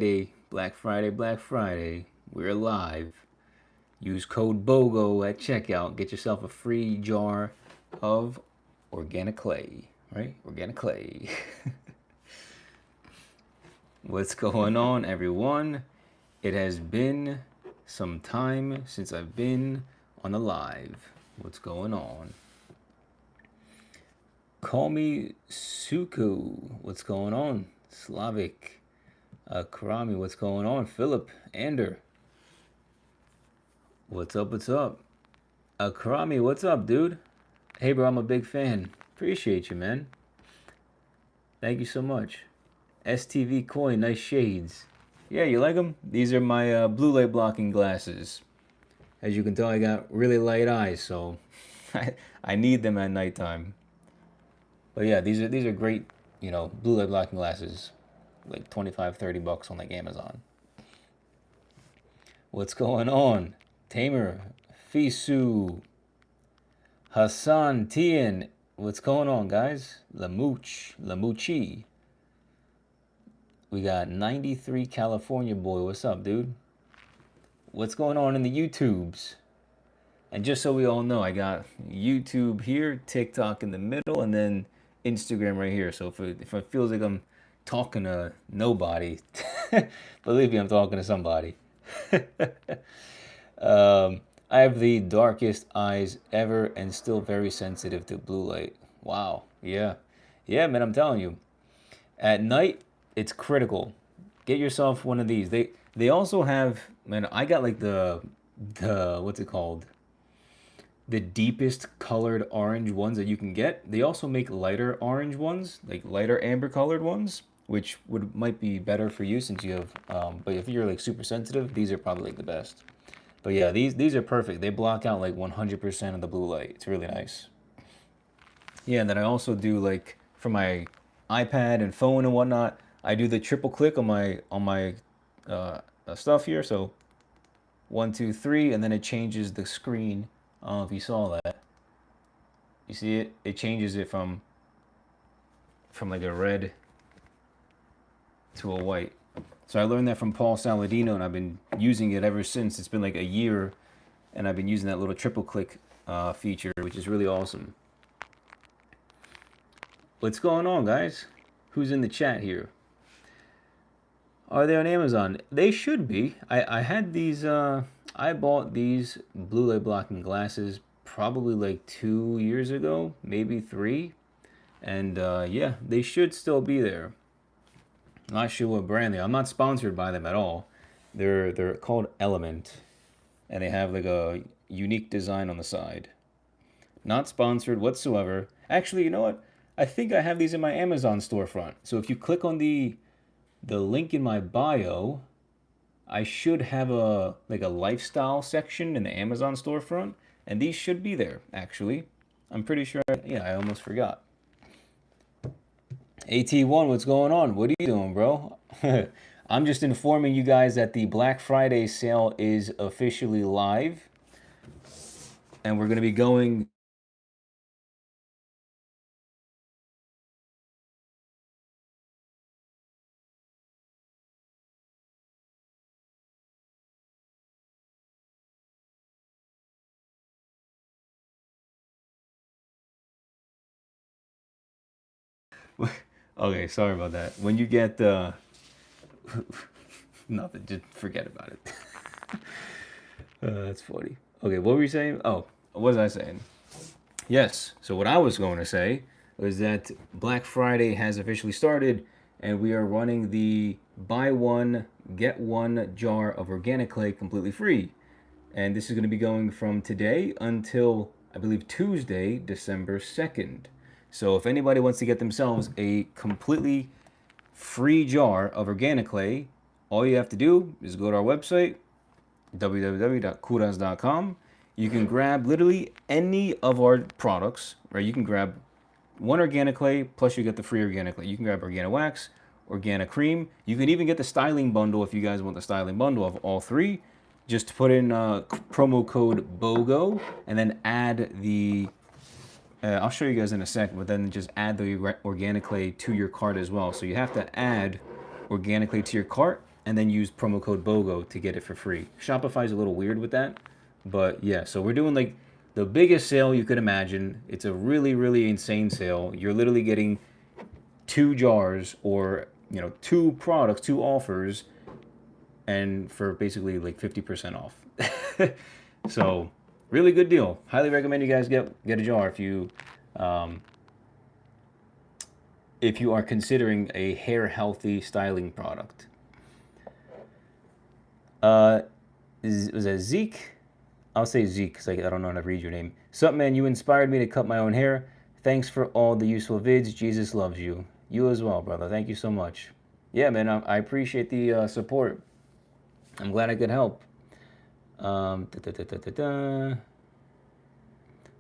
Black Friday, Black Friday. We're live. Use code BOGO at checkout. Get yourself a free jar of organic clay, right? Organic clay. What's going on, everyone? It has been some time since I've been on a live. What's going on? Call me Suku. What's going on? Slavic. Karami, what's going on? Philip, Ander, what's up? What's up? Karami, what's up, dude? Hey, bro, I'm a big fan. Appreciate you, man. Thank you so much. STV Coin, nice shades. Yeah, you like them? These are my blue light blocking glasses. As you can tell, I got really light eyes, so I need them at nighttime. But yeah, these are great, blue light blocking glasses. Like 25, $30 on like Amazon. What's going on? Tamer, Fisu, Hassan, Tian. What's going on, guys? Lamuchi. We got 93 California boy. What's up, dude? What's going on in the YouTubes? And just so we all know, I got YouTube here, TikTok in the middle, and then Instagram right here. So if it feels like I'm talking to nobody, believe me, I'm talking to somebody. I have the darkest eyes ever and still very sensitive to blue light. Wow. Yeah. Yeah, man, I'm telling you. At night, it's critical. Get yourself one of these. They also have, man, I got like the what's it called? The deepest colored orange ones that you can get. They also make lighter orange ones, like lighter amber colored ones, which might be better for you since you have but if you're like super sensitive, these are probably like the best. But yeah, these are perfect. They block out like 100% of the blue light. It's really nice. Yeah, and then I also do like for my iPad and phone and whatnot, I do the triple click on my stuff here. So 1, 2, 3, and then it changes the screen. I don't know if you saw that. You see it? It changes it from like a red to a white. So I learned that from Paul Saladino, and I've been using it ever since. It's been like a year, and I've been using that little triple click feature, which is really awesome. What's going on, guys? Who's in the chat here? Are they on Amazon? They should be. I had these, I bought these blue light blocking glasses probably like 2 years ago, maybe 3. And yeah, they should still be there. Not sure what brand they are. I'm not sponsored by them at all. They're called Element, and they have like a unique design on the side. Not sponsored whatsoever. Actually, you know what? I think I have these in my Amazon storefront. So if you click on the link in my bio, I should have a like a lifestyle section in the Amazon storefront, and these should be there actually. I'm pretty sure. Yeah, I almost forgot. AT1, what's going on? What are you doing, bro? I'm just informing you guys that the Black Friday sale is officially live, and we're going to be going. Okay, sorry about that. When you get nothing, just forget about it. That's funny. Okay, what were you saying? Oh, what was I saying? Yes. So what I was going to say was that Black Friday has officially started, and we are running the buy one get one jar of organic clay completely free. And this is going to be going from today until I believe Tuesday, December 2nd. So if anybody wants to get themselves a completely free jar of organic clay, all you have to do is go to our website, www.kouras.com. You can grab literally any of our products, right? You can grab one organic clay, plus you get the free organic clay. You can grab organic wax, organic cream. You can even get the styling bundle if you guys want the styling bundle of all three. Just put in promo code BOGO and then add the, I'll show you guys in a second, but then just add the organic clay to your cart as well. So you have to add organic clay to your cart and then use promo code BOGO to get it for free. Shopify's a little weird with that, but yeah, so we're doing like the biggest sale you could imagine. It's a really, really insane sale. You're literally getting 2 jars or, 2 products, 2 offers, and for basically like 50% off. So, really good deal. Highly recommend you guys get a jar um, if you are considering a hair healthy styling product. Was that Zeke? I'll say Zeke because I don't know how to read your name. Sup, man? You inspired me to cut my own hair. Thanks for all the useful vids. Jesus loves you. You as well, brother. Thank you so much. Yeah, man. I appreciate the support. I'm glad I could help. Da, da, da, da, da, da.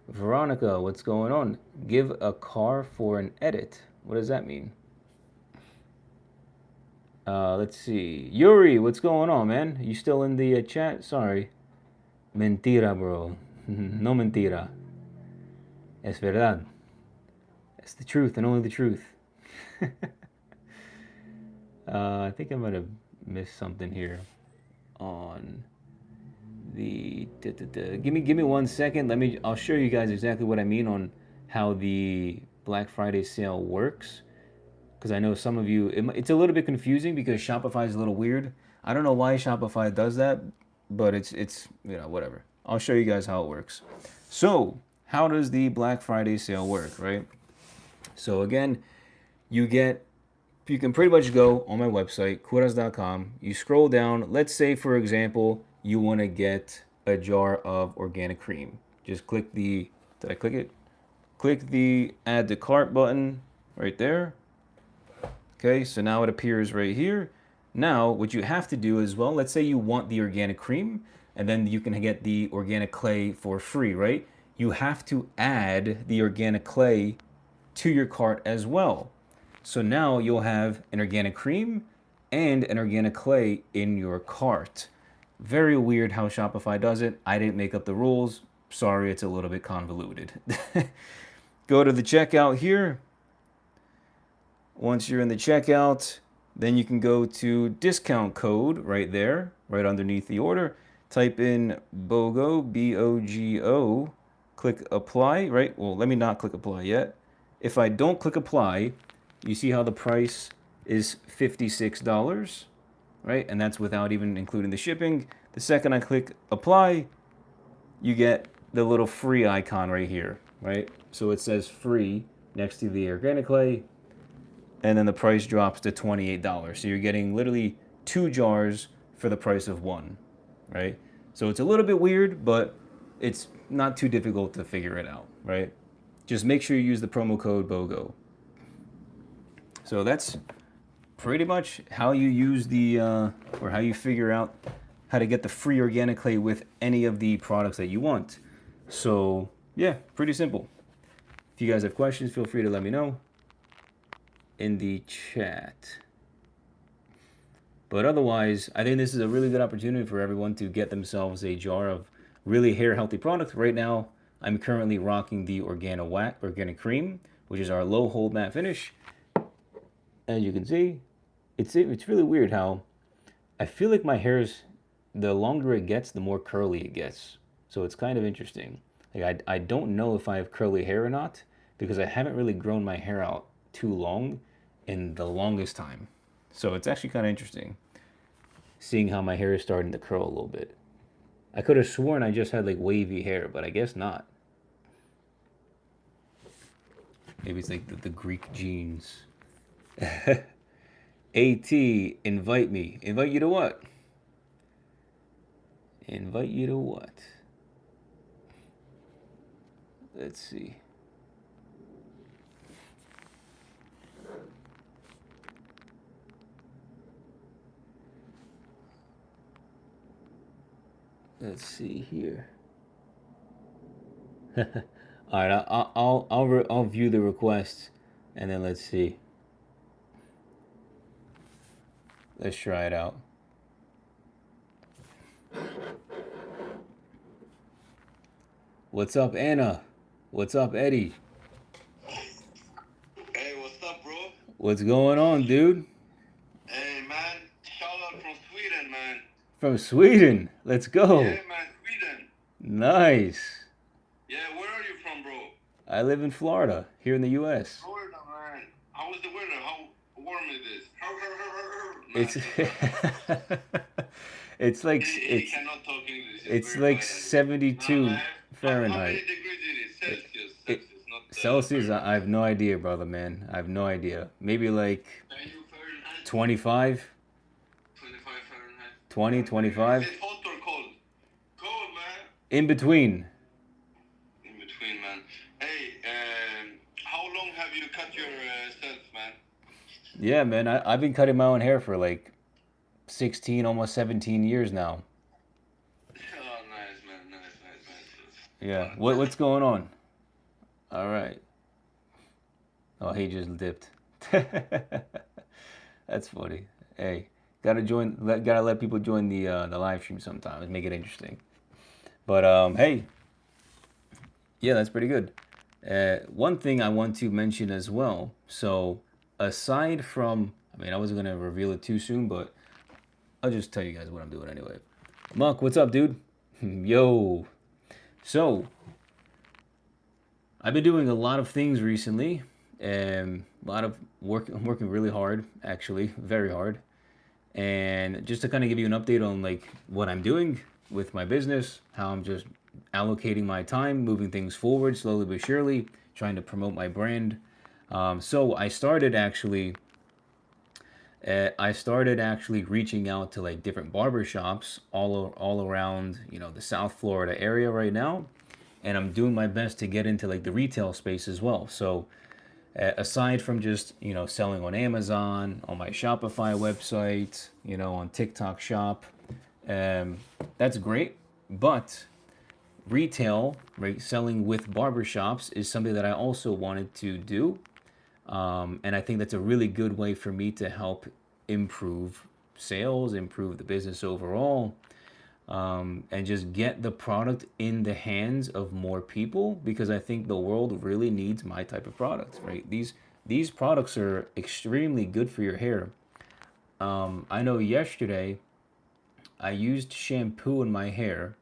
Veronica, what's going on? Give a car for an edit. What does that mean? Let's see. Yuri, what's going on, man? You still in the chat? Sorry. Mentira, bro. No mentira. Es verdad. It's the truth and only the truth. I think I might have missed something here on the. Give me 1 second. I'll show you guys exactly what I mean on how the Black Friday sale works. Because I know some of you, it's a little bit confusing because Shopify is a little weird. I don't know why Shopify does that, but it's whatever. I'll show you guys how it works. So, how does the Black Friday sale work, right? So again, you can pretty much go on my website, Kovras.com. You scroll down. Let's say, for example, you want to get a jar of organic cream. Just click did I click it? Click the add to cart button right there. Okay, so now it appears right here. Now, what you have to do is, well, let's say you want the organic cream, and then you can get the organic clay for free, right? You have to add the organic clay to your cart as well. So now you'll have an organic cream and an organic clay in your cart. Very weird how Shopify does it. I didn't make up the rules. Sorry, it's a little bit convoluted. Go to the checkout here. Once you're in the checkout, then you can go to discount code right there, right underneath the order. Type in BOGO, B-O-G-O, click apply, right? Well, let me not click apply yet. If I don't click apply, you see how the price is $56, right? And that's without even including the shipping. The second I click apply, you get the little free icon right here, right? So it says free next to the organic clay, and then the price drops to $28. So you're getting literally 2 jars for the price of 1, right? So it's a little bit weird, but it's not too difficult to figure it out, right? Just make sure you use the promo code BOGO. So that's pretty much how you use or how you figure out how to get the free organic clay with any of the products that you want. So yeah, pretty simple. If you guys have questions, feel free to let me know in the chat. But otherwise, I think this is a really good opportunity for everyone to get themselves a jar of really hair healthy products. Right now, I'm currently rocking the organic cream, which is our low hold matte finish. As you can see, it's really weird how I feel like my hair's, the longer it gets, the more curly it gets. So it's kind of interesting. Like I don't know if I have curly hair or not because I haven't really grown my hair out too long in the longest time. So it's actually kind of interesting seeing how my hair is starting to curl a little bit. I could have sworn I just had like wavy hair, but I guess not. Maybe it's like the Greek genes. AT, invite me. Invite you to what? Invite you to what? Let's see. Let's see here. All right, I'll view the request, and then let's see. Let's try it out. What's up, Anna? What's up, Eddie? Hey, what's up, bro? What's going on, dude? Hey, man. Shout out from Sweden, man. From Sweden. Let's go. Yeah, man, Sweden. Nice. Yeah, where are you from, bro? I live in Florida, here in the U.S. Florida, man. How is the weather? How warm it is? Man, It's he cannot talk English. It's it's very like bad at it. Nah, 72 man. How many Fahrenheit. degrees it is? It, Celsius, it Celsius, not Celsius, I Fahrenheit. have no idea, brother, man. I have no idea. Maybe like Can you Fahrenheit? 25, 25 Fahrenheit. 20, Is 25. it hot or cold? Cold, man. In between. In between, man. Hey, how long have you cut your self, man? Yeah, man. I've been cutting my own hair for like 16, almost 17 years now. Oh, nice, man. Nice, nice, nice. Yeah. Fun. What's going on? All right. Oh, he just dipped. That's funny. Hey, gotta let people join the live stream sometimes. Make it interesting. But hey, yeah, that's pretty good. One thing I want to mention as well. So aside from, I mean, I wasn't gonna reveal it too soon, but I'll just tell you guys what I'm doing anyway. Mark, what's up, dude? Yo. So I've been doing a lot of things recently. A lot of work. I'm working really hard, actually, very hard. And just to kind of give you an update on like what I'm doing with my business, how I'm just allocating my time, moving things forward slowly but surely, trying to promote my brand. So I started actually reaching out to like different barbershops all around the South Florida area right now, and I'm doing my best to get into like the retail space as well. So aside from just selling on Amazon, on my Shopify website, on TikTok Shop, um, that's great. But retail, right, selling with barbershops is something that I also wanted to do, and I think that's a really good way for me to help improve sales, improve the business overall, and just get the product in the hands of more people because I think the world really needs my type of product, right? These products are extremely good for your hair. I know yesterday I used shampoo in my hair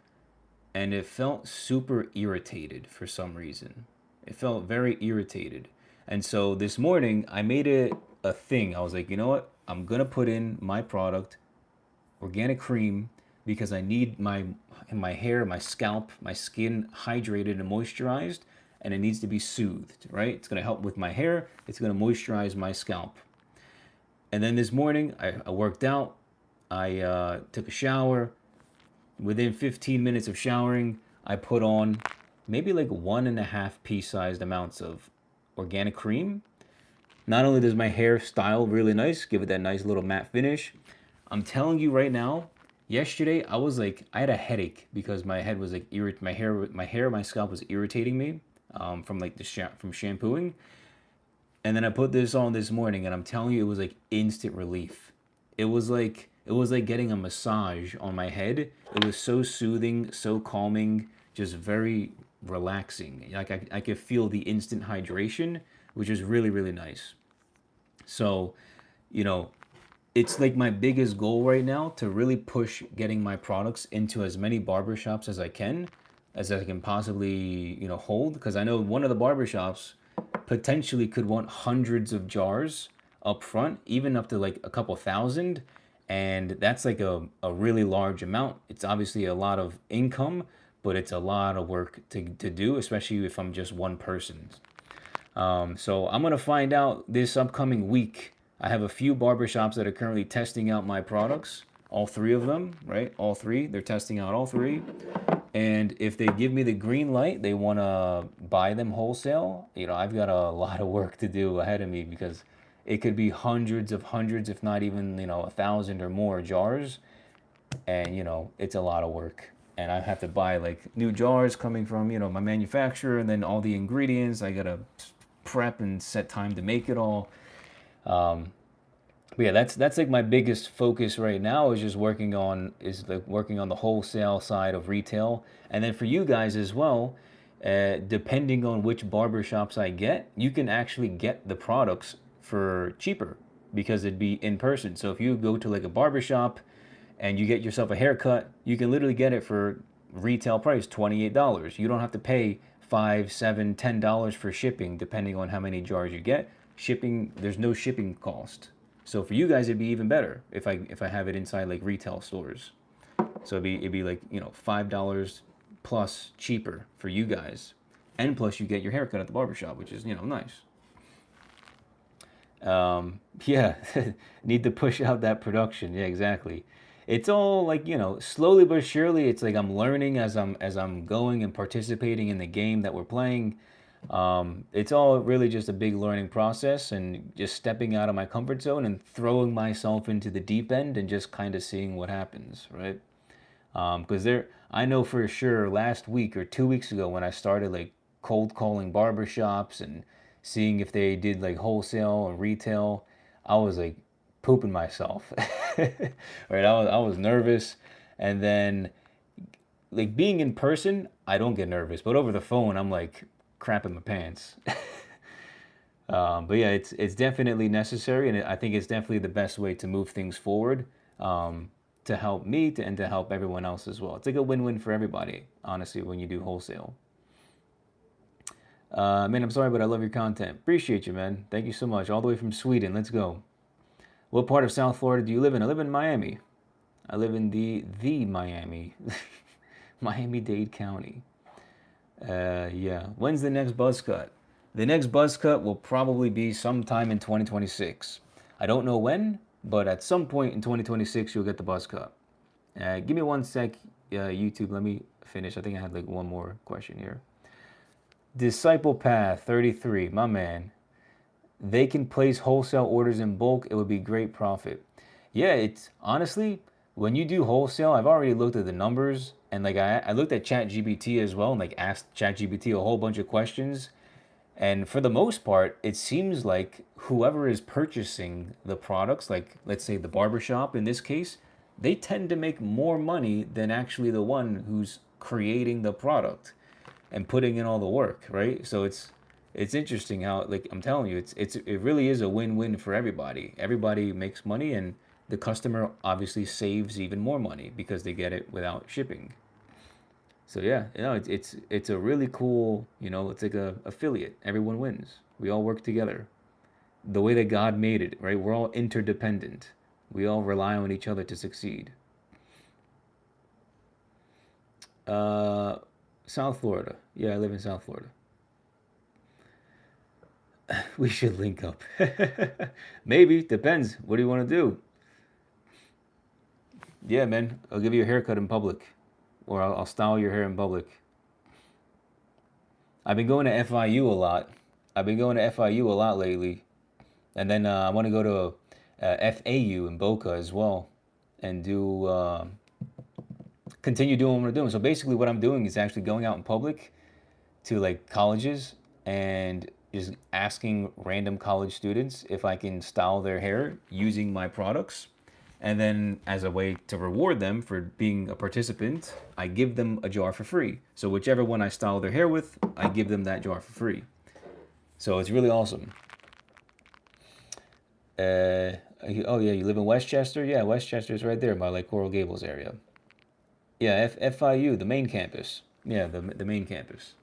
and it felt super irritated for some reason. It felt very irritated. And so this morning I made it a thing. I was like, you know what? I'm gonna put in my product, organic cream, because I need my hair, my scalp, my skin hydrated and moisturized, and it needs to be soothed, right? It's gonna help with my hair. It's gonna moisturize my scalp. And then this morning, I worked out. I took a shower. Within 15 minutes of showering, I put on maybe like 1.5 pea-sized amounts of organic cream. Not only does my hair style really nice, give it that nice little matte finish, I'm telling you right now, yesterday I had a headache because my head was like my scalp was irritating me from like from shampooing. And then I put this on this morning, and I'm telling you, it was like instant relief. It was like getting a massage on my head. It was so soothing, so calming, just very relaxing. Like I could feel the instant hydration, which is really really nice. So, you know, it's like my biggest goal right now to really push getting my products into as many barbershops as I can possibly, hold. Because I know one of the barbershops potentially could want hundreds of jars up front, even up to like a couple thousand. And that's like a really large amount. It's obviously a lot of income, but it's a lot of work to do, especially if I'm just one person. So I'm gonna find out this upcoming week. I have a few barbershops that are currently testing out my products. All three of them, right? All three. They're testing out all three. And if they give me the green light, they want to buy them wholesale. I've got a lot of work to do ahead of me because it could be hundreds, if not even, 1,000 or more jars. And, it's a lot of work. And I have to buy like new jars coming from, my manufacturer and then all the ingredients. I got to prep and set time to make it all. But yeah, that's like my biggest focus right now is just working on the wholesale side of retail, and then for you guys as well. Depending on which barbershops I get, you can actually get the products for cheaper because it'd be in person. So if you go to like a barbershop and you get yourself a haircut, you can literally get it for retail price $28. You don't have to pay $5, $7, $10 for shipping, depending on how many jars you get. Shipping, there's no shipping cost. So for you guys, it'd be even better if I have it inside like retail stores. So it'd be like, $5 plus cheaper for you guys, and plus you get your haircut at the barbershop, which is nice. Yeah, need to push out that production. Yeah, exactly. It's all like, slowly but surely. It's like I'm learning as I'm going and participating in the game that we're playing. It's all really just a big learning process and just stepping out of my comfort zone and throwing myself into the deep end and just kind of seeing what happens, right? Because I know for sure last week or 2 weeks ago when I started like cold calling barbershops and seeing if they did like wholesale and retail, I was like pooping myself. Right? I was nervous, and then like being in person, I don't get nervous, but over the phone, I'm like crapping my pants. But yeah, it's definitely necessary, and I think it's definitely the best way to move things forward, to help me and to help everyone else as well. It's like a win-win for everybody, honestly, when you do wholesale. Man, I'm sorry, but I love your content. Appreciate you, man. Thank you so much. All the way from Sweden. Let's go. What part of South Florida do you live in? I live in Miami. I live in the Miami, Miami-Dade County. Yeah. When's the next buzz cut? The next buzz cut will probably be sometime in 2026. I don't know when, but at some point in 2026, you'll get the buzz cut. Give me one sec, YouTube. Let me finish. I think I had like one more question here. Disciple Path 33, my man. They can place wholesale orders in bulk. It would be great profit. Yeah, it's honestly, when you do wholesale, I've already looked at the numbers, and like I looked at ChatGPT as well and like asked ChatGPT a whole bunch of questions. And for the most part, it seems like whoever is purchasing the products, like let's say the barbershop in this case, they tend to make more money than actually the one who's creating the product and putting in all the work, right? So it's interesting how, like I'm telling you, it really is a win-win for everybody. Everybody makes money, and the customer obviously saves even more money because they get it without shipping. So yeah, it's a really cool, it's like a affiliate. Everyone wins. We all work together. The way that God made it, right? We're all interdependent. We all rely on each other to succeed. Uh, South Florida. Yeah, I live in South Florida. We should link up. Maybe, depends. What do you want to do? Yeah, man, I'll give you a haircut in public, or I'll style your hair in public. I've been going to FIU a lot. I've been going to FIU a lot lately, and then I want to go to FAU in Boca as well, and do continue doing what I'm doing. So basically, what I'm doing is actually going out in public to like colleges and just asking random college students if I can style their hair using my products. And then, as a way to reward them for being a participant, I give them a jar for free. So, whichever one I style their hair with, I give them that jar for free. So, it's really awesome. Oh, yeah, you live in Westchester? Yeah, Westchester is right there by like Coral Gables area. Yeah, FIU, the main campus. Yeah, the main campus.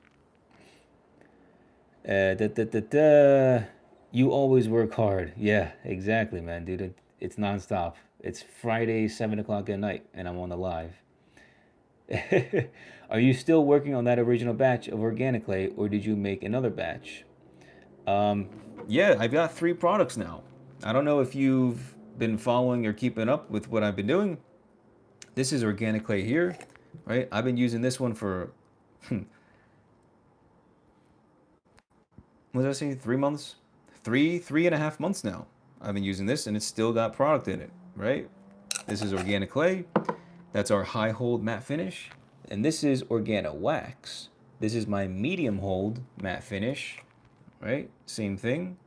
Da, da, da, da. You always work hard. Yeah, exactly, man, dude. It's nonstop. It's Friday, 7 o'clock at night, and I'm on the live. Are you still working on that original batch of organic clay, or did you make another batch? Um, yeah, I've got 3 products now. I don't know if you've been following or keeping up with what I've been doing. This is organic clay here, right? I've been using this one for, what did I say, 3 months? 3.5 months now. I've been using this, and it's still got product in it, right? This is organic clay. That's our high hold matte finish. And this is organic wax. This is my medium hold matte finish, right? Same thing.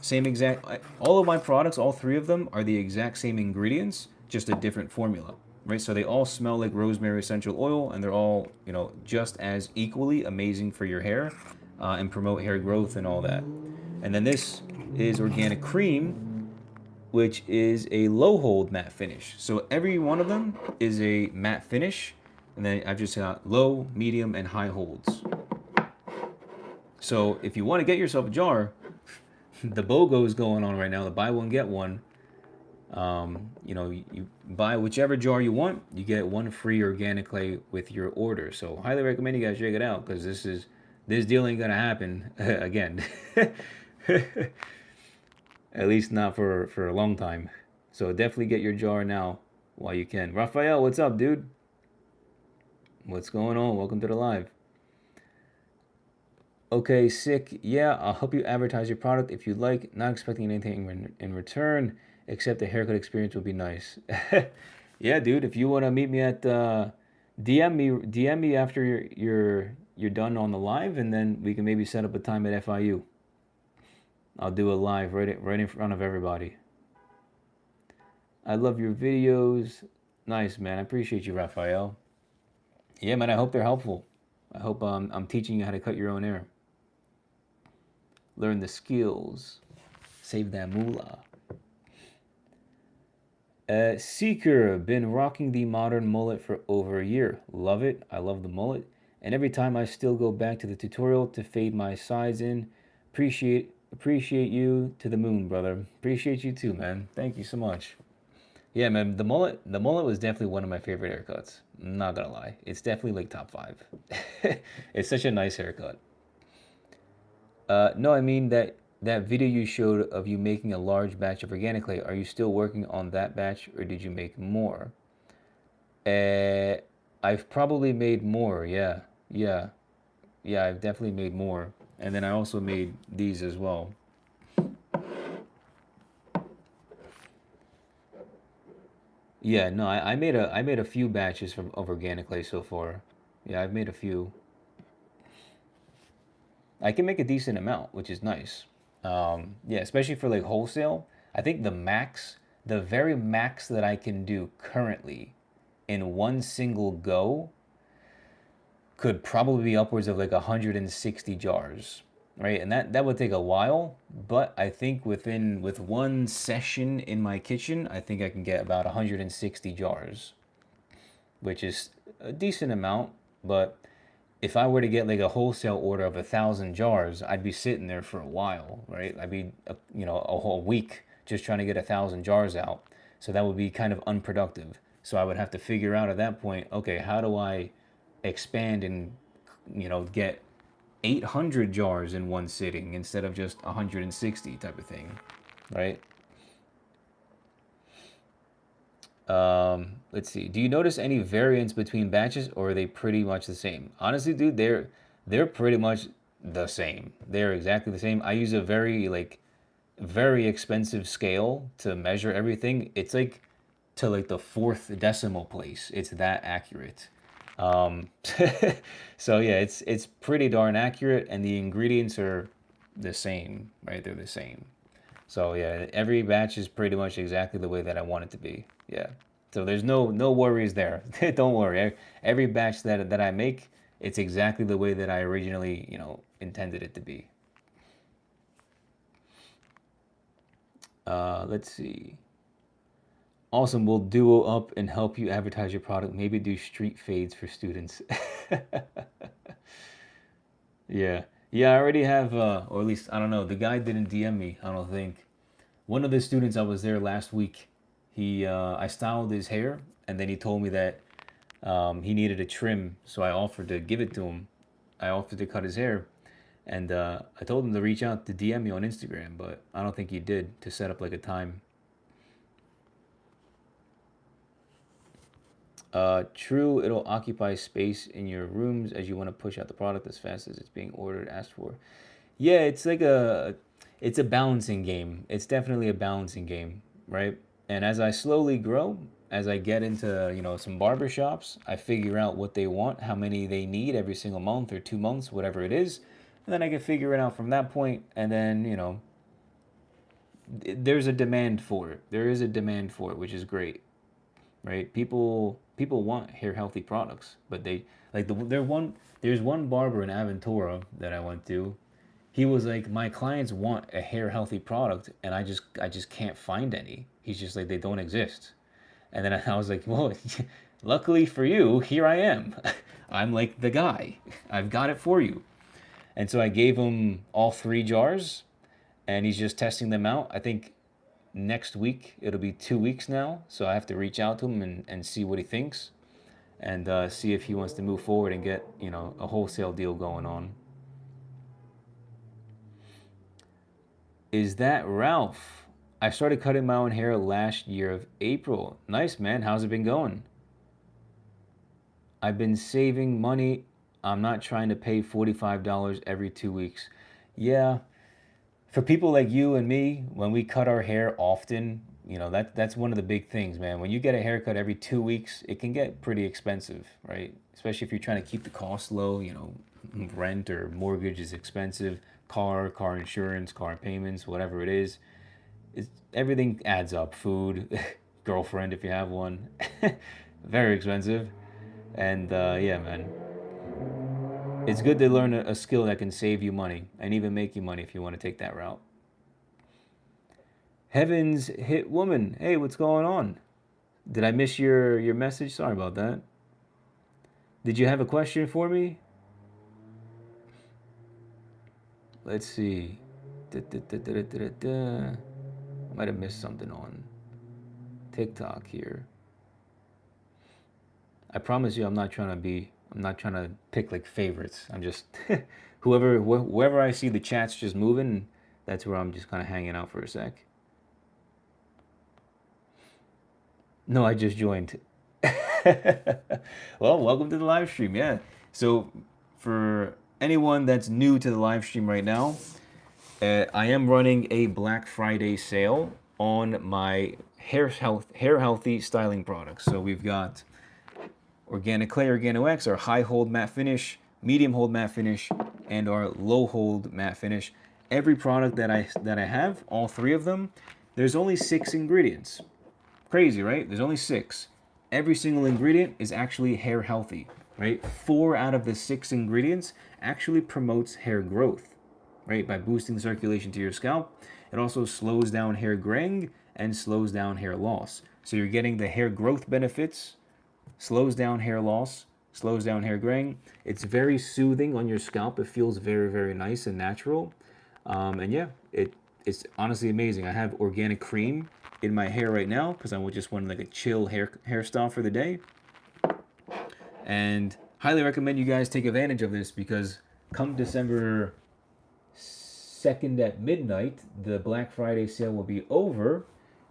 Same exact, all of my products, all 3 of them are the exact same ingredients, just a different formula, right? So they all smell like rosemary essential oil, and they're all, just as equally amazing for your hair, and promote hair growth and all that. And then this is organic cream. which is a low hold matte finish. So every one of them is a matte finish, and then I've just got low, medium, and high holds. So if you want to get yourself a jar, the BOGO is going on right now, the buy one get one. You buy whichever jar you want, you get one free organic clay with your order. So highly recommend you guys check it out, because this deal ain't gonna happen again. At least not for a long time. So definitely get your jar now while you can. Raphael, what's up, dude? What's going on? Welcome to the live. Okay, sick. Yeah, I'll help you advertise your product if you'd like. Not expecting anything in return, except the haircut experience would be nice. Yeah, dude. If you want to meet me at DM me after you're done on the live, and then we can maybe set up a time at FIU. I'll do a live right in front of everybody. I love your videos. Nice, man. I appreciate you, Raphael. Yeah, man. I hope they're helpful. I hope I'm teaching you how to cut your own hair. Learn the skills. Save that moolah. Seeker, been rocking the modern mullet for over a year. Love it. I love the mullet. And every time I still go back to the tutorial to fade my sides in. Appreciate you to the moon, brother. Appreciate you too, man. Thank you so much. Yeah, man, the mullet was definitely one of my favorite haircuts. I'm not gonna lie. It's definitely like top 5. It's such a nice haircut. No, I mean that video you showed of you making a large batch of organic clay. Are you still working on that batch, or did you make more? Uh, I've probably made more. Yeah, yeah, yeah. I've definitely made more, and then I also made these as well. Yeah, no, I made a few batches of organic clay so far. Yeah, I've made a few. I can make a decent amount, which is nice. Yeah, especially for like wholesale. I think the very max that I can do currently in one single go could probably be upwards of like 160 jars, right? And that would take a while, but I think with one session in my kitchen, I think I can get about 160 jars, which is a decent amount, but if I were to get like a wholesale order of 1,000 jars, I'd be sitting there for a while, right? I'd be, a whole week just trying to get 1,000 jars out. So that would be kind of unproductive. So I would have to figure out at that point, okay, how do I expand and, get 800 jars in one sitting instead of just 160 type of thing, right? Let's see. Do you notice any variance between batches, or are they pretty much the same? Honestly, dude, they're pretty much the same. They're exactly the same. I use a very expensive scale to measure everything. It's like to like the fourth decimal place. It's that accurate. Um, so yeah, it's pretty darn accurate, and the ingredients are the same, right? They're the same. So yeah, every batch is pretty much exactly the way that I want it to be. Yeah. So there's no worries there. Don't worry. Every batch that I make, it's exactly the way that I originally, intended it to be. Let's see. Awesome. We'll duo up and help you advertise your product. Maybe do street fades for students. Yeah. Yeah, I already have, or at least, I don't know, the guy didn't DM me, I don't think. One of the students, I was there last week. I styled his hair, and then he told me that he needed a trim, so I offered to give it to him. I offered to cut his hair, and I told him to reach out to DM me on Instagram, but I don't think he did, to set up like a time. True, it'll occupy space in your rooms as you want to push out the product as fast as it's being ordered, asked for. Yeah, it's a balancing game. It's definitely a balancing game, right? And as I slowly grow, as I get into, some barber shops, I figure out what they want, how many they need every single month or 2 months, whatever it is. And then I can figure it out from that point, and then, there's a demand for it. There is a demand for it, which is great, right? People want hair healthy products, but they like there's one barber in Aventura that I went to. he was like, my clients want a hair healthy product, and I just can't find any. He's just like, they don't exist. And then I was like, well, luckily for you, here I am. I'm like the guy. I've got it for you. And so I gave him all 3 jars, and he's just testing them out. I think next week it'll be 2 weeks now, so I have to reach out to him and see what he thinks, and see if he wants to move forward and get a wholesale deal going on. Is that Ralph? I started cutting my own hair last year of April. Nice, man. How's it been going? I've been saving money. I'm not trying to pay $45 every 2 weeks. Yeah, for people like you and me, when we cut our hair often, that's one of the big things, man. When you get a haircut every 2 weeks, it can get pretty expensive, right? Especially if you're trying to keep the cost low. Rent or mortgage is expensive, car insurance, car payments, whatever it is. Everything adds up. Food, girlfriend if you have one, very expensive. And yeah, man, it's good to learn a skill that can save you money and even make you money if you want to take that route. Heavens hit woman. Hey, what's going on? Did I miss your message? Sorry about that. Did you have a question for me? Let's see. I might have missed something on TikTok here. I promise you, I'm not trying to pick like favorites. I'm just whoever I see the chats just moving, that's where I'm just kind of hanging out for a sec. No, I just joined. Well, welcome to the live stream. Yeah. So, for anyone that's new to the live stream right now, I am running a Black Friday sale on my hair healthy styling products. So we've got Organic Clay Organo X, our high hold matte finish, medium hold matte finish, and our low hold matte finish. Every product that I have, all 3 of them, there's only 6 ingredients. Crazy, right? There's only 6. Every single ingredient is actually hair healthy, right? 4 out of the 6 ingredients actually promotes hair growth, right? By boosting circulation to your scalp. It also slows down hair graying and slows down hair loss. So you're getting the hair growth benefits, slows down hair loss, slows down hair graying. It's very soothing on your scalp. It feels very, very nice and natural. And yeah, it's honestly amazing. I have organic cream in my hair right now because I just want like a chill hairstyle for the day. And highly recommend you guys take advantage of this because come December 2nd at midnight, the Black Friday sale will be over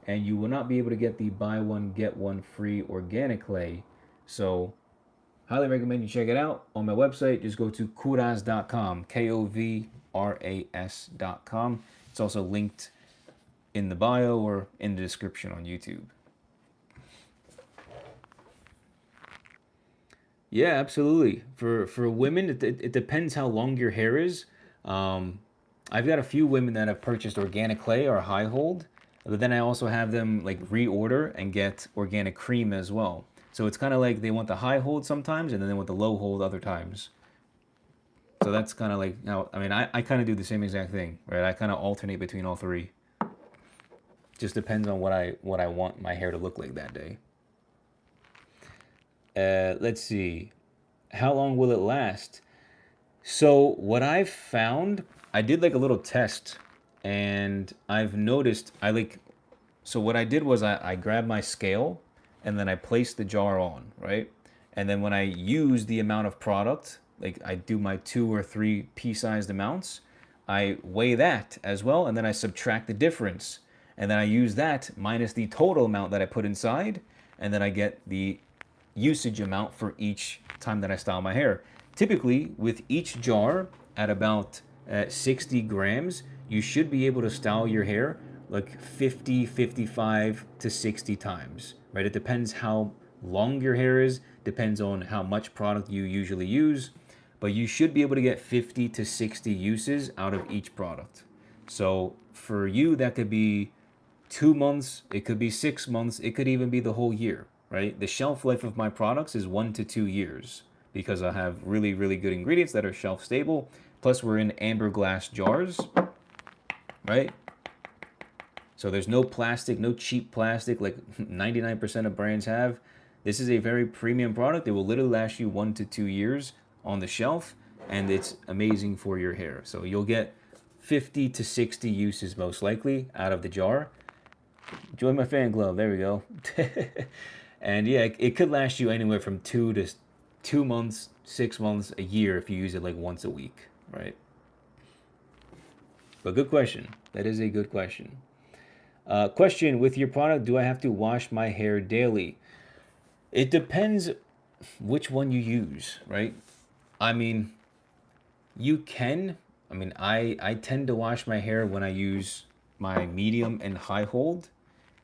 and you will not be able to get the buy one, get one free organic clay. So highly recommend you check it out on my website. Just go to kovras.com, Kovras.com. It's also linked in the bio or in the description on YouTube. Yeah, absolutely. For women, it depends how long your hair is. I've got a few women that have purchased organic clay or high hold, but then I also have them like reorder and get organic cream as well. So it's kind of like they want the high hold sometimes and then they want the low hold other times. So that's kind of like how, I mean, I kind of do the same exact thing, right? I kind of alternate between all 3. Just depends on what I want my hair to look like that day. Let's see. How long will it last? So what I've found, I did like a little test and I've noticed so what I did was I grabbed my scale and then I placed the jar on, right? And then when I use the amount of product, like I do my 2 or 3 pea-sized amounts, I weigh that as well and then I subtract the difference. And then I use that minus the total amount that I put inside and then I get the usage amount for each time that I style my hair. Typically, with each jar at about 60 grams, you should be able to style your hair like 50, 55 to 60 times, right? It depends how long your hair is, depends on how much product you usually use, but you should be able to get 50 to 60 uses out of each product. So for you, that could be 2 months, it could be 6 months, it could even be the whole year, right? The shelf life of my products is 1 to 2 years because I have really, really good ingredients that are shelf stable. Plus, we're in amber glass jars, right? So there's no plastic, no cheap plastic like 99% of brands have. This is a very premium product. It will literally last you 1 to 2 years on the shelf, and it's amazing for your hair. So you'll get 50 to 60 uses most likely out of the jar. Join my fan club. There we go. And yeah, it could last you anywhere from 2 months, 6 months, a year if you use it like once a week, right? But good question. That is a good question. Question, with your product, do I have to wash my hair daily? It depends which one you use, right? I mean, you can. I mean, I tend to wash my hair when I use my medium and high hold.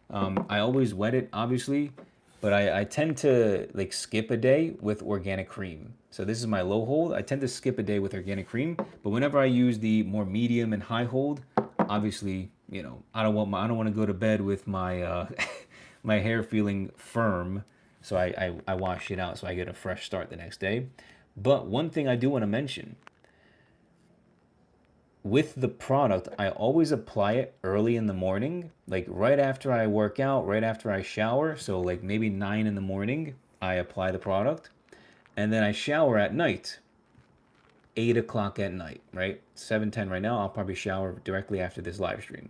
I always wet it, obviously, but I tend to like skip a day with organic cream. So this is my low hold. I tend to skip a day with organic cream, but whenever I use the more medium and high hold, obviously, I don't want to go to bed with my my hair feeling firm, so I wash it out so I get a fresh start the next day. But one thing I do want to mention, with the product, I always apply it early in the morning, like right after I work out, right after I shower. So like maybe 9 in the morning, I apply the product, and then I shower at night, 8 o'clock at night, right? 7:10 right now. I'll probably shower directly after this live stream.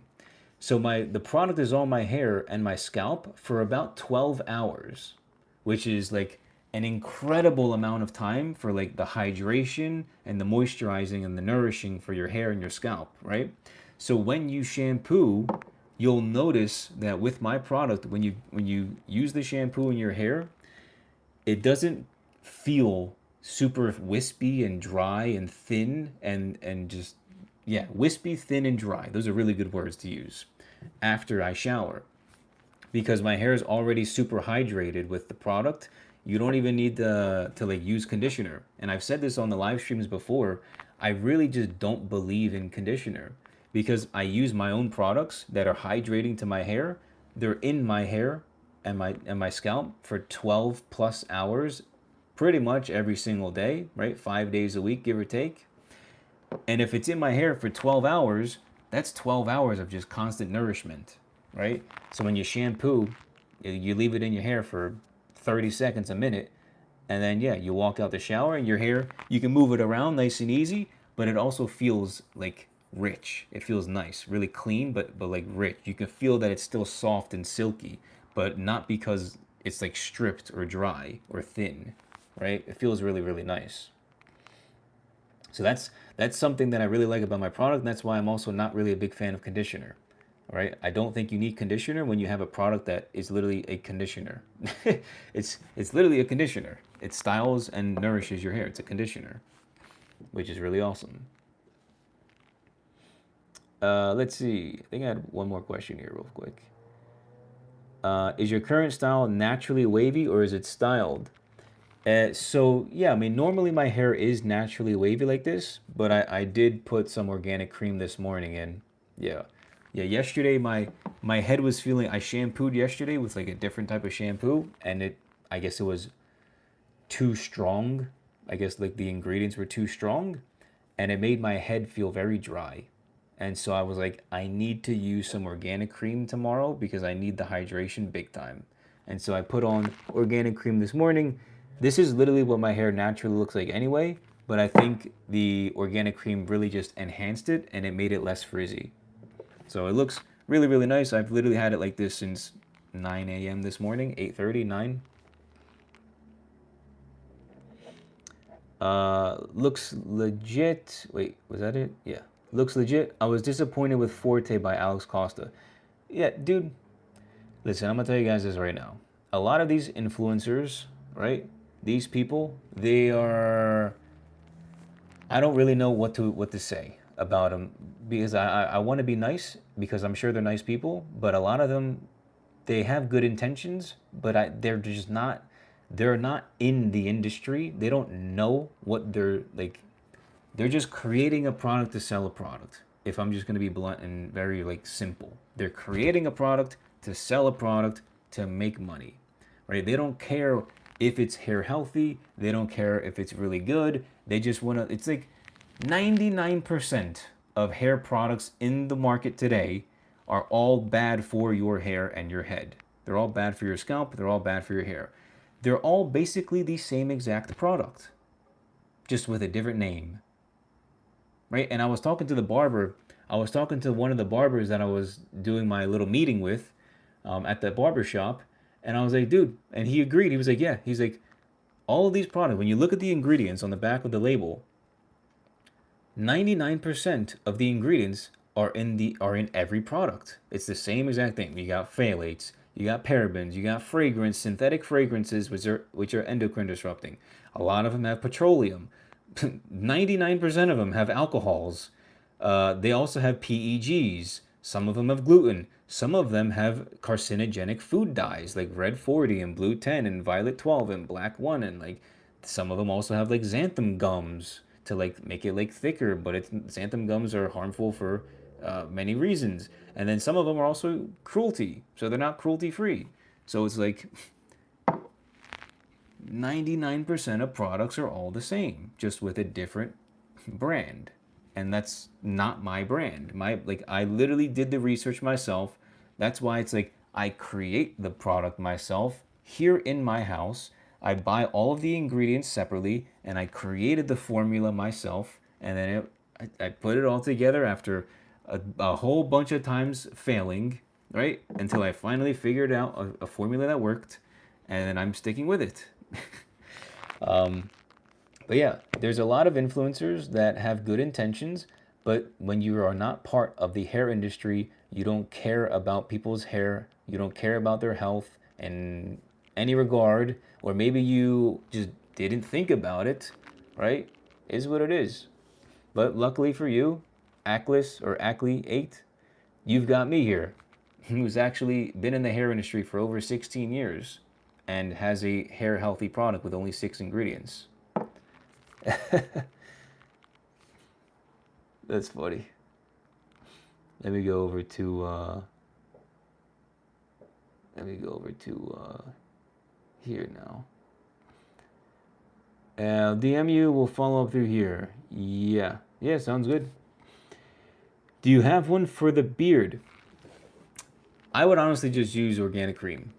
So the product is on my hair and my scalp for about 12 hours, which is like an incredible amount of time for like the hydration and the moisturizing and the nourishing for your hair and your scalp, right? So when you shampoo, you'll notice that with my product, when you use the shampoo in your hair, it doesn't feel super wispy and dry and thin and just, yeah, wispy, thin, and dry. Those are really good words to use after I shower, because my hair is already super hydrated with the product. You don't even need to like use conditioner. And I've said this on the live streams before. I really just don't believe in conditioner because I use my own products that are hydrating to my hair. They're in my hair and my scalp for 12 plus hours pretty much every single day, right? 5 days a week, give or take. And if it's in my hair for 12 hours, that's 12 hours of just constant nourishment, right? So when you shampoo, you leave it in your hair for 30 seconds, a minute, and then, yeah, you walk out the shower and your hair, you can move it around nice and easy, but it also feels like rich. It feels nice, really clean, but like rich. You can feel that it's still soft and silky, but not because it's like stripped or dry or thin, right? It feels really, really nice. So that's something that I really like about my product, and that's why I'm also not really a big fan of conditioner. All right, I don't think you need conditioner when you have a product that is literally a conditioner. it's literally a conditioner. It styles and nourishes your hair. It's a conditioner, which is really awesome. Let's see. I think I had one more question here real quick. Is your current style naturally wavy or is it styled? So yeah, I mean, normally my hair is naturally wavy like this, but I did put some organic cream this morning in. Yeah. Yeah, yesterday my head was feeling, I shampooed yesterday with like a different type of shampoo, and I guess it was too strong. I guess like the ingredients were too strong, and it made my head feel very dry. And so I was like, I need to use some organic cream tomorrow because I need the hydration big time. And so I put on organic cream this morning. This is literally what my hair naturally looks like anyway, but I think the organic cream really just enhanced it and it made it less frizzy. So it looks really, really nice. I've literally had it like this since 9 a.m. this morning, 8:30, 9. Looks legit. Wait, was that it? Yeah. Looks legit. I was disappointed with Forte by Alex Costa. Yeah, dude. Listen, I'm gonna tell you guys this right now. A lot of these influencers, right? These people, they are. I don't really know what to say about them because I want to be nice because I'm sure they're nice people, but a lot of them, they have good intentions, but they're just not. They're not in the industry. They don't know what they're like. They're just creating a product to sell a product. If I'm just going to be blunt and very like simple, they're creating a product to sell a product to make money, right? They don't care if it's hair healthy. They don't care if it's really good. They just want to, it's like 99% of hair products in the market today are all bad for your hair and your head. They're all bad for your scalp, they're all bad for your hair. They're all basically the same exact product, just with a different name, right? And I was talking to the barber, I was talking to one of the barbers that I was doing my little meeting with at the barber shop, and I was like, dude, and he agreed. He was like, yeah, he's like, all of these products, when you look at the ingredients on the back of the label, 99% of the ingredients are in every product. It's the same exact thing. You got phthalates, you got parabens, you got synthetic fragrances which are endocrine disrupting. A lot of them have petroleum. 99% of them have alcohols. They also have PEGs. Some of them have gluten. Some of them have carcinogenic food dyes like red 40 and blue 10 and violet 12 and black 1, and like some of them also have like xanthan gums to like make it like thicker, but xanthan gums are harmful for many reasons. And then some of them are also cruelty, so they're not cruelty free. So it's like 99% of products are all the same, just with a different brand. And that's not my brand. I literally did the research myself. That's why it's like I create the product myself here in my house. I buy all of the ingredients separately and I created the formula myself, and then I put it all together after a whole bunch of times failing, right? Until I finally figured out a formula that worked, and then I'm sticking with it. But yeah, there's a lot of influencers that have good intentions, but when you are not part of the hair industry, you don't care about people's hair, you don't care about their health in any regard, or maybe you just didn't think about it, right? Is what it is. But luckily for you, Ackless or Ackley 8, you've got me here, who's actually been in the hair industry for over 16 years and has a hair healthy product with only 6 ingredients. That's funny. Let me go over to here now. DM you. We'll follow up through here. Yeah, sounds good. Do you have one for the beard? I would honestly just use organic cream.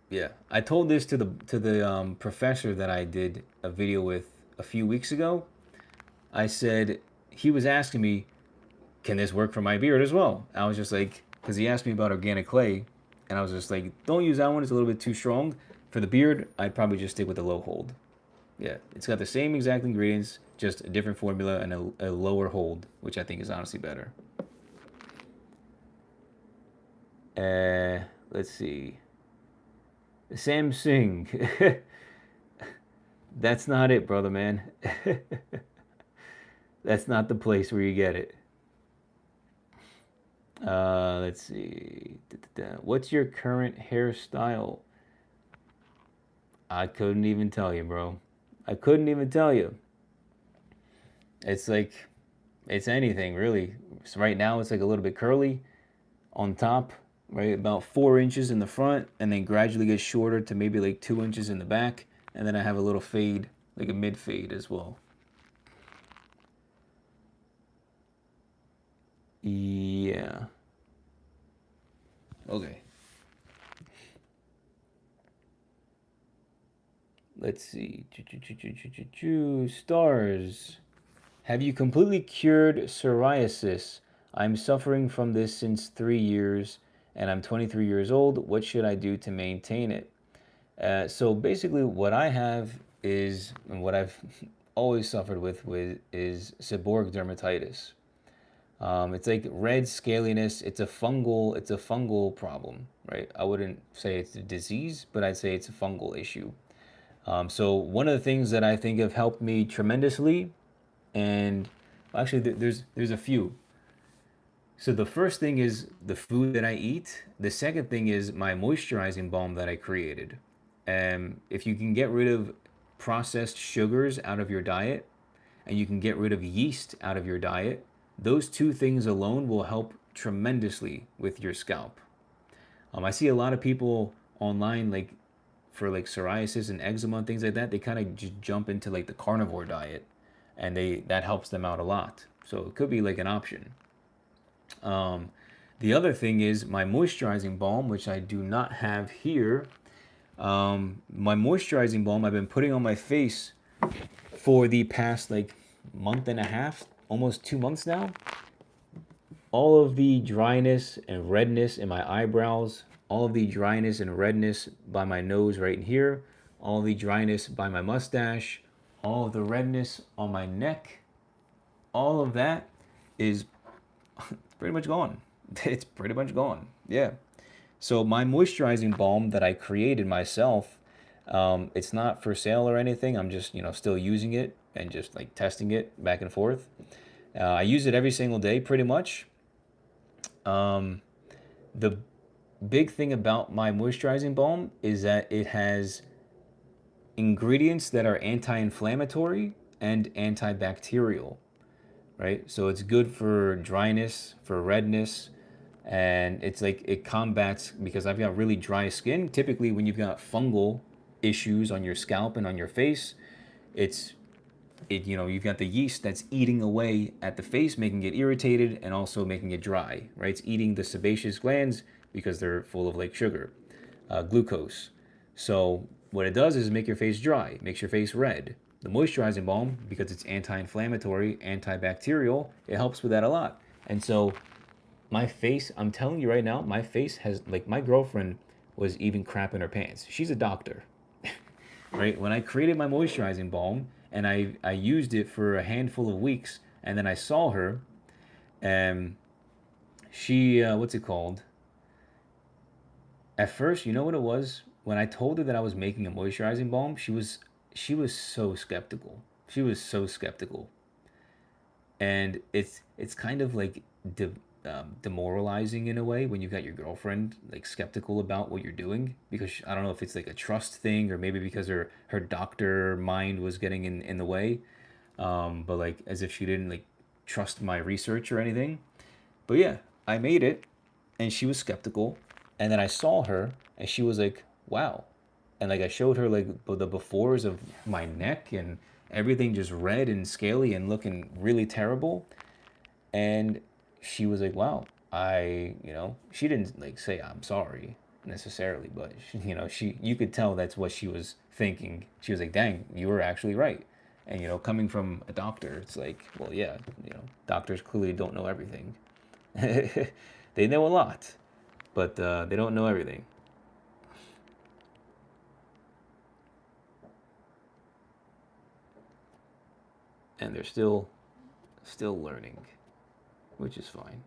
Yeah, I told this to the professor that I did a video with a few weeks ago. I said, he was asking me, can this work for my beard as well? I was just like, because he asked me about organic clay, and I was just like, don't use that one, it's a little bit too strong. For the beard, I'd probably just stick with the low hold. Yeah, it's got the same exact ingredients, just a different formula and a lower hold, which I think is honestly better. Let's see. Samsung. That's not it, brother, man. That's not the place where you get it. Let's see. What's your current hairstyle? I couldn't even tell you, bro. I couldn't even tell you. It's like, it's anything, really. So right now, it's like a little bit curly on top, right? About 4 inches in the front, and then gradually gets shorter to maybe like 2 inches in the back. And then I have a little fade, like a mid fade as well. Yeah. Okay. Let's see. Stars. Have you completely cured psoriasis? I'm suffering from this since 3 years and I'm 23 years old. What should I do to maintain it? So basically, what I have is, and what I've always suffered with is seborrheic dermatitis. It's like red scaliness. It's a fungal problem, right? I wouldn't say it's a disease, but I'd say it's a fungal issue. So one of the things that I think have helped me tremendously, and actually there's a few. So the first thing is the food that I eat. The second thing is my moisturizing balm that I created. If you can get rid of processed sugars out of your diet, and you can get rid of yeast out of your diet, those two things alone will help tremendously with your scalp. I see a lot of people online, like for like psoriasis and eczema and things like that, they kind of just jump into like the carnivore diet. and that helps them out a lot. So it could be like an option. The other thing is my moisturizing balm, which I do not have here. My moisturizing balm I've been putting on my face for the past like month and a half, almost 2 months now. All of the dryness and redness in my eyebrows, all of the dryness and redness by my nose right here, all of the dryness by my mustache, all of the redness on my neck, all of that is pretty much gone. It's pretty much gone. Yeah. So my moisturizing balm that I created myself, it's not for sale or anything. I'm just, still using it and just like testing it back and forth. I use it every single day pretty much. The big thing about my moisturizing balm is that it has ingredients that are anti-inflammatory and antibacterial, right? So it's good for dryness, for redness, and it's like it combats, because I've got really dry skin. Typically, when you've got fungal issues on your scalp and on your face, it's you've got the yeast that's eating away at the face, making it irritated and also making it dry, right? It's eating the sebaceous glands because they're full of like sugar, glucose. So what it does is make your face dry, makes your face red. The moisturizing balm, because it's anti-inflammatory, antibacterial, it helps with that a lot. And so my face, I'm telling you right now, my face has, like, my girlfriend was even crapping her pants. She's a doctor, right? When I created my moisturizing balm and I used it for a handful of weeks, and then I saw her, and she, what's it called? At first, you know what it was? When I told her that I was making a moisturizing balm, she was so skeptical. She was so skeptical, and it's kind of like demoralizing in a way when you've got your girlfriend like skeptical about what you're doing, because I don't know if it's like a trust thing or maybe because her doctor mind was getting in the way, but like as if she didn't like trust my research or anything. But yeah, I made it, and she was skeptical, and then I saw her, and she was like, "Wow," and like I showed her like the befores of my neck and everything just red and scaly and looking really terrible, and she was like, "Wow, she didn't like say I'm sorry necessarily, but you could tell that's what she was thinking. She was like, "Dang, you were actually right." And coming from a doctor, it's like, well, yeah, doctors clearly don't know everything. They know a lot, but they don't know everything. And they're still learning, which is fine.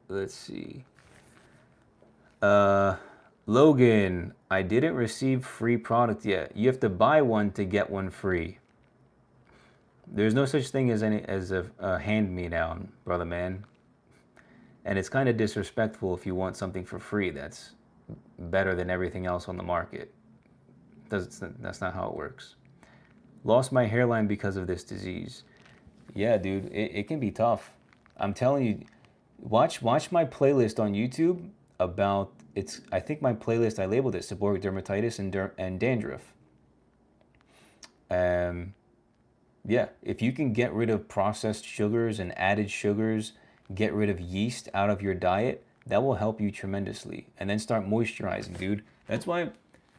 Let's see. Uh, Logan, I didn't receive free product yet. You have to buy one to get one free. There's no such thing as a hand me down, brother man. And it's kind of disrespectful if you want something for free that's better than everything else on the market. That's not how it works. Lost my hairline because of this disease. Yeah, dude, it can be tough. I'm telling you, watch my playlist on YouTube about it's. I think my playlist, I labeled it seborrheic dermatitis and dandruff. Um, yeah, if you can get rid of processed sugars and added sugars, get rid of yeast out of your diet, that will help you tremendously. And then start moisturizing, dude. That's why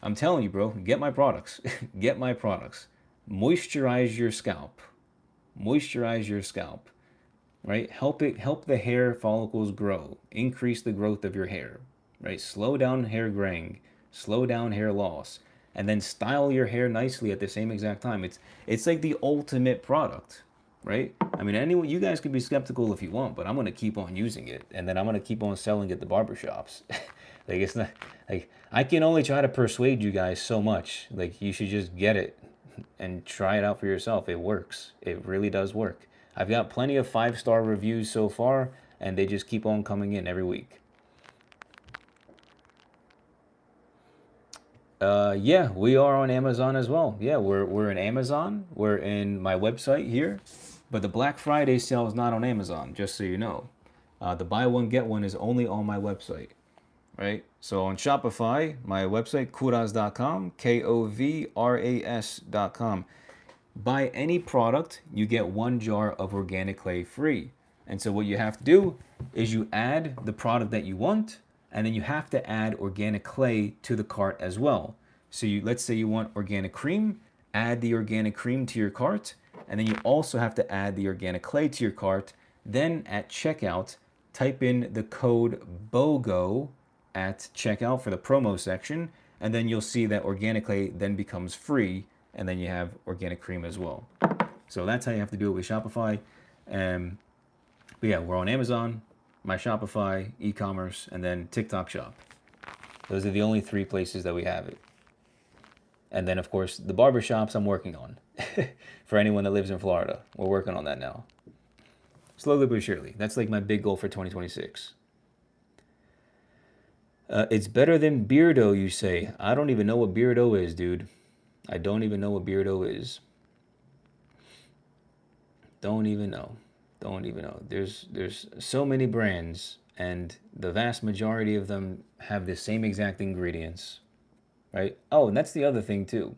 I'm telling you, bro, get my products. Get my products. Moisturize your scalp. Moisturize your scalp, right? Help the hair follicles grow. Increase the growth of your hair, right? Slow down hair graying, slow down hair loss, and then style your hair nicely at the same exact time. It's like the ultimate product, right? I mean, anyone, you guys can be skeptical if you want, but I'm gonna keep on using it, and then I'm gonna keep on selling it at the barbershops. Like it's not like I can only try to persuade you guys so much. Like you should just get it and try it out for yourself. It works. It really does work. I've got plenty of 5-star reviews so far, and they just keep on coming in every week. Yeah, we are on Amazon as well. Yeah, we're in Amazon. We're in my website here, but the Black Friday sale is not on Amazon. Just so you know, the buy one get one is only on my website. right? So on Shopify, my website, kovras.com, Kovras.com. Buy any product, you get 1 jar of organic clay free. And so what you have to do is you add the product that you want, and then you have to add organic clay to the cart as well. So let's say you want organic cream, add the organic cream to your cart, and then you also have to add the organic clay to your cart. Then at checkout, type in the code BOGO at checkout for the promo section, and then you'll see that organic clay then becomes free, and then you have organic cream as well. So that's how you have to do it with Shopify. But yeah, we're on Amazon, my Shopify, e-commerce, and then TikTok Shop. Those are the only 3 places that we have it. And then, of course, the barber shops I'm working on. For anyone that lives in Florida, we're working on that now. Slowly but surely. That's like my big goal for 2026. It's better than Beardo, you say. I don't even know what Beardo is, dude. I don't even know what Beardo is. Don't even know. Don't even know. There's so many brands, and the vast majority of them have the same exact ingredients, right? Oh, and that's the other thing too.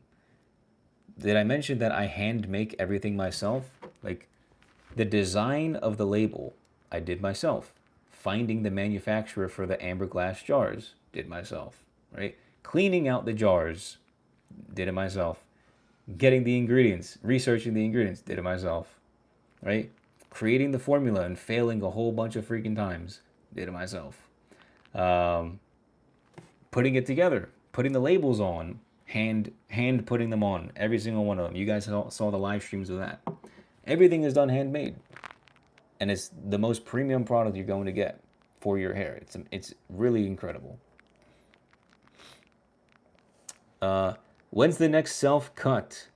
Did I mention that I hand make everything myself? Like the design of the label, I did myself. Finding the manufacturer for the amber glass jars, did myself, right? Cleaning out the jars, did it myself. Getting the ingredients, researching the ingredients, did it myself, right? Creating the formula and failing a whole bunch of freaking times, did it myself. Putting it together, putting the labels on, hand putting them on, every single one of them. You guys saw the live streams of that. Everything is done handmade, and it's the most premium product you're going to get for your hair. It's really incredible. When's the next self cut?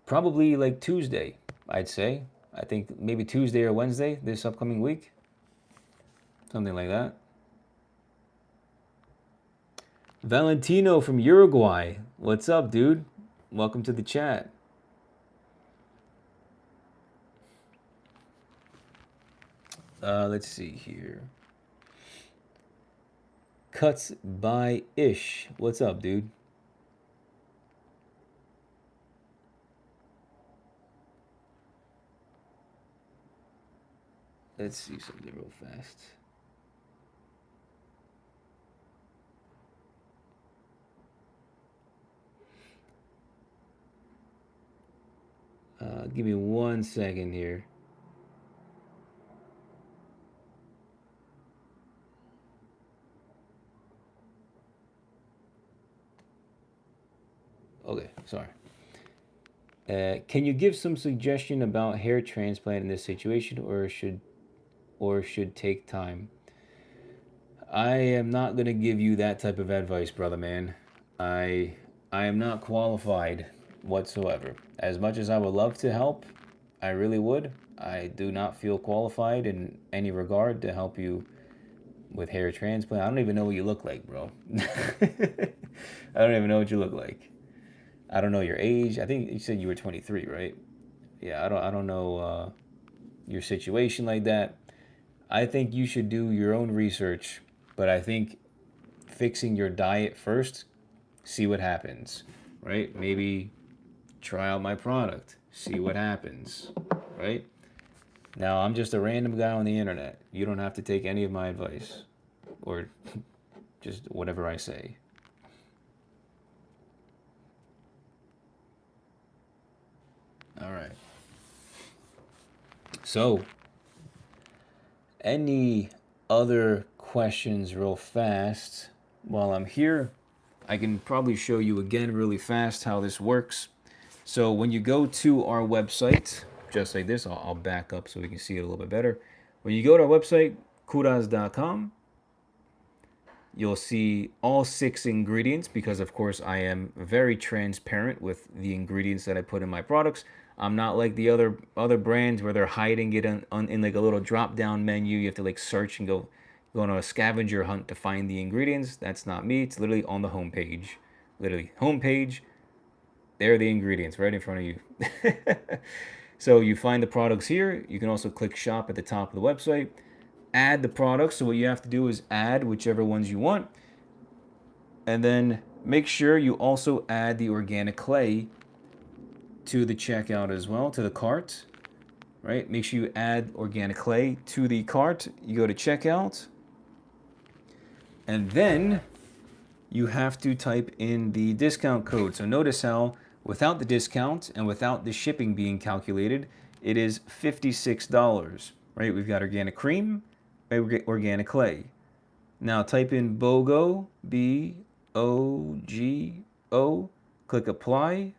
Probably like Tuesday, I'd say. I think maybe Tuesday or Wednesday this upcoming week. Something like that. Valentino from Uruguay. What's up, dude? Welcome to the chat. Let's see here. Cuts by Ish. What's up, dude? Let's see something real fast. Give me 1 second here. Okay, sorry. Can you give some suggestion about hair transplant in this situation, or should take time? I am not gonna give you that type of advice, brother man. I am not qualified whatsoever. As much as I would love to help, I really would. I do not feel qualified in any regard to help you with hair transplant. I don't even know what you look like, bro. I don't even know what you look like. I don't know your age. I think you said you were 23, right? Yeah, I don't know your situation like that. I think you should do your own research, but I think fixing your diet first, see what happens, right? Maybe try out my product, see what happens, right? Now, I'm just a random guy on the internet. You don't have to take any of my advice or just whatever I say. All right. So, any other questions real fast while I'm here? I can probably show you again really fast how this works. So when you go to our website, just like this, I'll back up so we can see it a little bit better. When you go to our website, kovras.com, you'll see all 6 ingredients because, of course, I am very transparent with the ingredients that I put in my products. I'm not like the other brands where they're hiding it in like a little drop down menu. You have to like search and go on a scavenger hunt to find the ingredients. That's not me. It's literally on the homepage. Literally homepage. There are the ingredients right in front of you. So you find the products here. You can also click shop at the top of the website. Add the products. So what you have to do is add whichever ones you want. And then make sure you also add the organic clay to the checkout as well, to the cart, right? Make sure you add organic clay to the cart. You go to checkout, and then you have to type in the discount code. So notice how without the discount and without the shipping being calculated, it is $56, right? We've got organic cream, organic clay. Now type in BOGO, BOGO, click apply,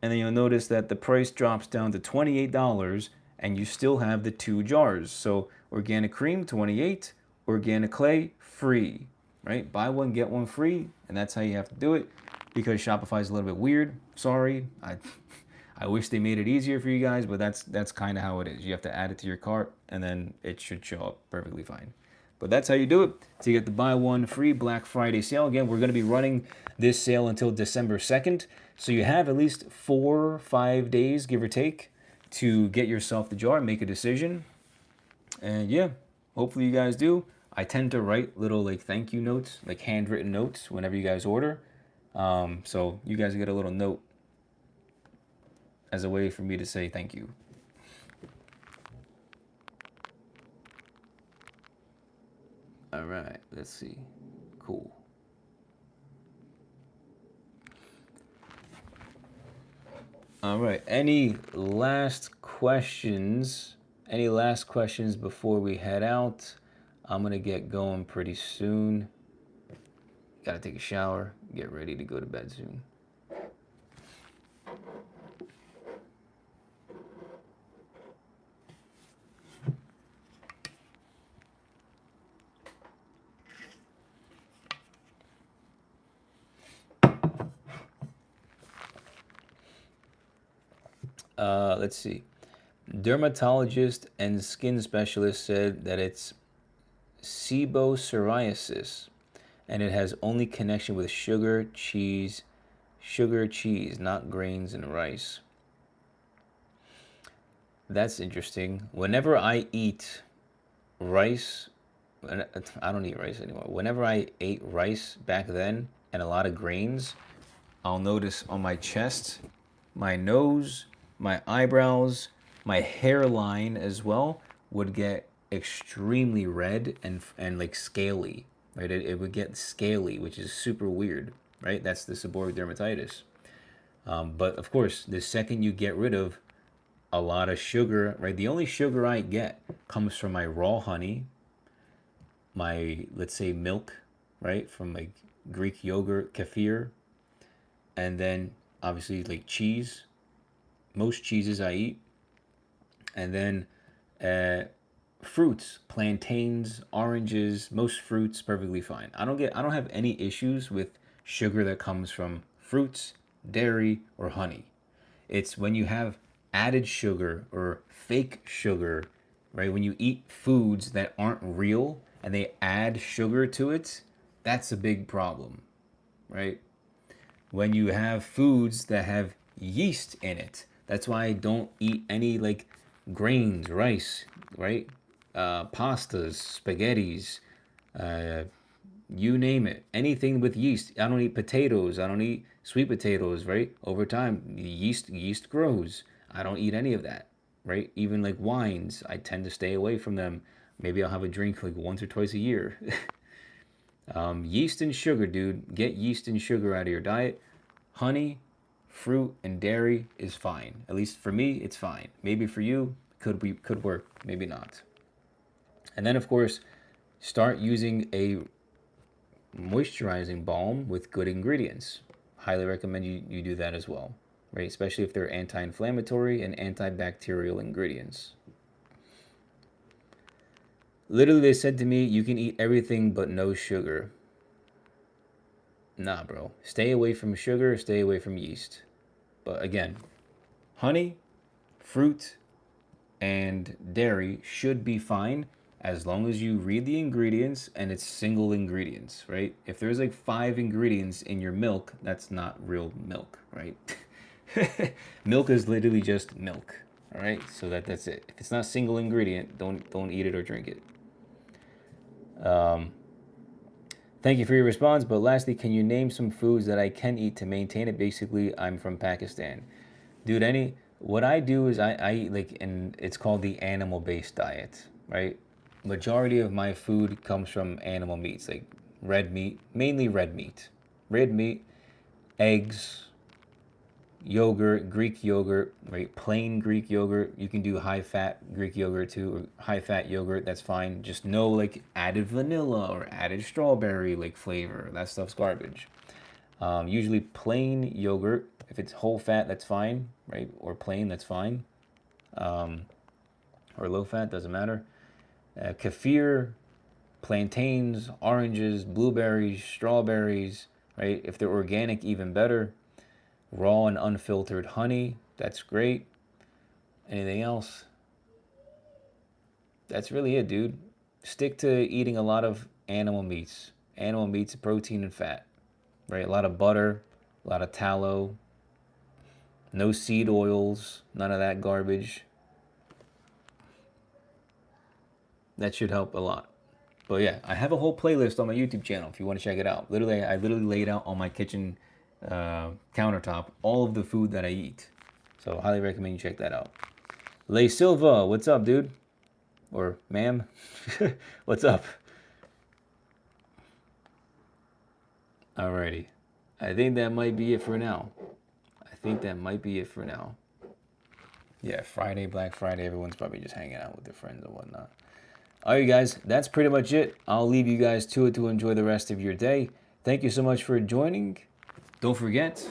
and then you'll notice that the price drops down to $28 and you still have the 2 jars. So organic cream, 28, organic clay, free, right? Buy one, get one free, and that's how you have to do it because Shopify is a little bit weird. Sorry, I wish they made it easier for you guys, but that's kind of how it is. You have to add it to your cart and then it should show up perfectly fine. But that's how you do it. So you get the buy one free Black Friday sale. Again, we're going to be running this sale until December 2nd. So you have at least 4 or 5 days, give or take, to get yourself the jar, make a decision. And yeah, hopefully you guys do. I tend to write little like thank you notes, like handwritten notes whenever you guys order. So you guys get a little note as a way for me to say thank you. All right, let's see. Cool. All right, any last questions? Any last questions before we head out? I'm gonna get going pretty soon. Gotta take a shower, get ready to go to bed soon. Let's see. Dermatologist and skin specialist said that it's sebopsoriasis and it has only connection with sugar, cheese, not grains and rice. That's interesting. Whenever I eat rice, I don't eat rice anymore. Whenever I ate rice back then and a lot of grains, I'll notice on my chest, my nose, my eyebrows, my hairline as well would get extremely red and like scaly, right? It would get scaly, which is super weird, right? That's the seborrheic dermatitis. But of course, the second you get rid of a lot of sugar, right? The only sugar I get comes from my raw honey, my, let's say, milk, right? From like Greek yogurt, kefir, and then obviously like cheese. Most cheeses I eat, and then fruits, plantains, oranges, most fruits perfectly fine. I don't have any issues with sugar that comes from fruits, dairy, or honey. It's when you have added sugar or fake sugar, right? When you eat foods that aren't real and they add sugar to it, that's a big problem, right? When you have foods that have yeast in it, that's why I don't eat any like grains, rice, right? Pastas, spaghettis, you name it. Anything with yeast. I don't eat potatoes. I don't eat sweet potatoes, right? Over time, yeast grows. I don't eat any of that, right? Even like wines, I tend to stay away from them. Maybe I'll have a drink like once or twice a year. Yeast and sugar, dude. Get yeast and sugar out of your diet. Honey, fruit, and dairy is fine. At least for me, it's fine. Maybe for you, could work. Maybe not. And then, of course, start using a moisturizing balm with good ingredients. Highly recommend you do that as well, right? Especially if they're anti-inflammatory and antibacterial ingredients. Literally, they said to me, you can eat everything but no sugar. Nah, bro. Stay away from sugar, stay away from yeast. But again, honey, fruit, and dairy should be fine as long as you read the ingredients and it's single ingredients, right? If there's like 5 ingredients in your milk, that's not real milk, right? Milk is literally just milk, all right? So that's it. If it's not single ingredient, don't eat it or drink it. Thank you for your response. But lastly, can you name some foods that I can eat to maintain it? Basically, I'm from Pakistan. Dude, what I do is I eat like, and it's called the animal based diet, right? Majority of my food comes from animal meats, like red meat, mainly red meat, eggs, yogurt, Greek yogurt, right? Plain Greek yogurt. You can do high fat Greek yogurt too, or high fat yogurt. That's fine. Just no like added vanilla or added strawberry like flavor. That stuff's garbage. Usually plain yogurt. If it's whole fat, that's fine, right? Or plain, that's fine. Or low fat, doesn't matter. Kefir, plantains, oranges, blueberries, strawberries, right? If they're organic, even better. Raw and unfiltered honey, that's great. Anything else? That's really it, dude. Stick to eating a lot of animal meats. Animal meats, protein and fat, right? A lot of butter, a lot of tallow, no seed oils, none of that garbage. That should help a lot. But yeah, I have a whole playlist on my YouTube channel if you want to check it out. I literally laid out on my kitchen countertop all of the food that I eat. So highly recommend you check that out. Lay Silva, what's up, dude? Or ma'am? What's up? Alrighty. I think that might be it for now. Yeah, Friday, Black Friday, everyone's probably just hanging out with their friends and whatnot. All right, guys, that's pretty much it. I'll leave you guys to it to enjoy the rest of your day. Thank you so much for joining. Don't forget,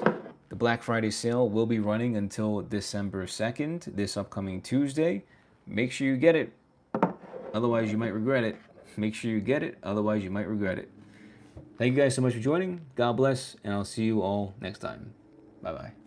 the Black Friday sale will be running until December 2nd, this upcoming Tuesday. Make sure you get it. Otherwise, you might regret it. Make sure you get it. Otherwise, you might regret it. Thank you guys so much for joining. God bless, and I'll see you all next time. Bye-bye.